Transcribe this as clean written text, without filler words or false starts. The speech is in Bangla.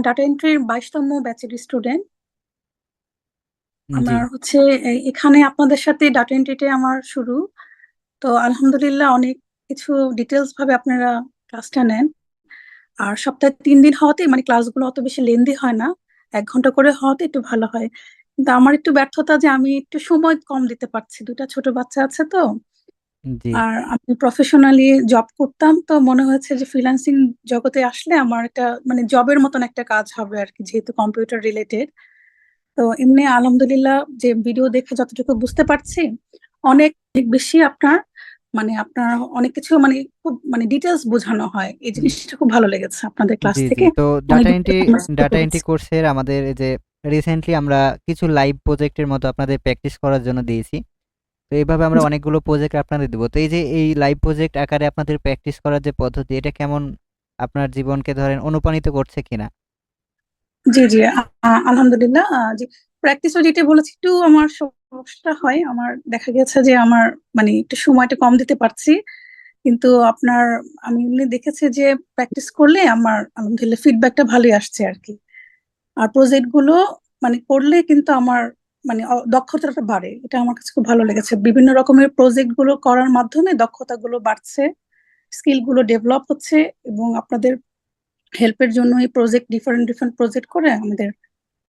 ডাটা এন্ট্রির 22তম ব্যাচের স্টুডেন্ট। জি আমার হচ্ছে এখানে আপনাদের সাথে ডাটা এন্ট্রিতে আমার শুরু। তো আলহামদুলিল্লাহ অনেক কিছু ডিটেলস ভাবে আপনারা ক্লাসটা নেন। আর সপ্তাহে 3 দিন হওয়াতে মানে ক্লাসগুলো অত বেশি লেন্দি হয় না, 1 ঘন্টা করে হওয়াতে একটু ভালো হয়। কিন্তু আমার একটু ব্যর্থতা যে আমি একটু সময় কম দিতে পারছি, দুটা ছোট বাচ্চা আছে তো। জি আর আমি প্রফেশনালি জব করতাম, তো মনে হয়েছে যে ফ্রিল্যান্সিং জগতে আসলে আমার একটা মানে জবের মতন একটা কাজ হবে আর কি, যেহেতু কম্পিউটার রিলেটেড। তো এমনি আলহামদুলিল্লাহ যে ভিডিও দেখে যতটুকু বুঝতে পারছি, অনেক অনেক বেশি আপনার মানে আপনার অনেক কিছু মানে খুব মানে ডিটেলস বোঝানো হয়, এই জিনিসটা খুব ভালো লেগেছে আপনাদের ক্লাস জি জি থেকে। তো অনেক ডাটা এন্ট্রি details আমরা শিখতে ডাটা এন্ট্রি পেরেছি। কোর্সের আমাদের এই যে রিসেন্টলি আমরা কিছু লাইভ প্রজেক্টের মতো আপনাদের প্র্যাকটিস করার জন্য দিয়েছি। তো এইভাবে আমরা জি অনেকগুলো প্রজেক্ট আপনাদের দেবো। তো এই যে এই লাইভ প্রজেক্ট আকারে আপনাদের প্র্যাকটিস করার যে পদ্ধতি, এটা কেমন আপনার জীবনকে ধরেন অনুপ্রাণিত করছে কিনা? জি জি আলহামদুলিল্লাহ জি, প্র্যাকটিসও যেটা বলেছি, একটু আমার সমস্যা হয়, আমার দেখা গেছে যে আমার মানে একটু সময়টা কম দিতে পারছি। কিন্তু আপনার আমি এমনি দেখেছি যে প্র্যাকটিস করলে আমার আলহামদুলিল্লাহ ফিডব্যাকটা ভালোই আসছে আর কি। আর প্রজেক্ট গুলো মানে করলে কিন্তু আমার মানে দক্ষতাটা বাড়ে, এটা আমার কাছে খুব ভালো লেগেছে। বিভিন্ন রকমের প্রজেক্ট গুলো করার মাধ্যমে দক্ষতা গুলো বাড়ছে, স্কিল গুলো ডেভেলপ হচ্ছে। এবং আপনাদের হেল্পের জন্য এই প্রজেক্ট, ডিফারেন্ট ডিফারেন্ট প্রজেক্ট করে আমাদের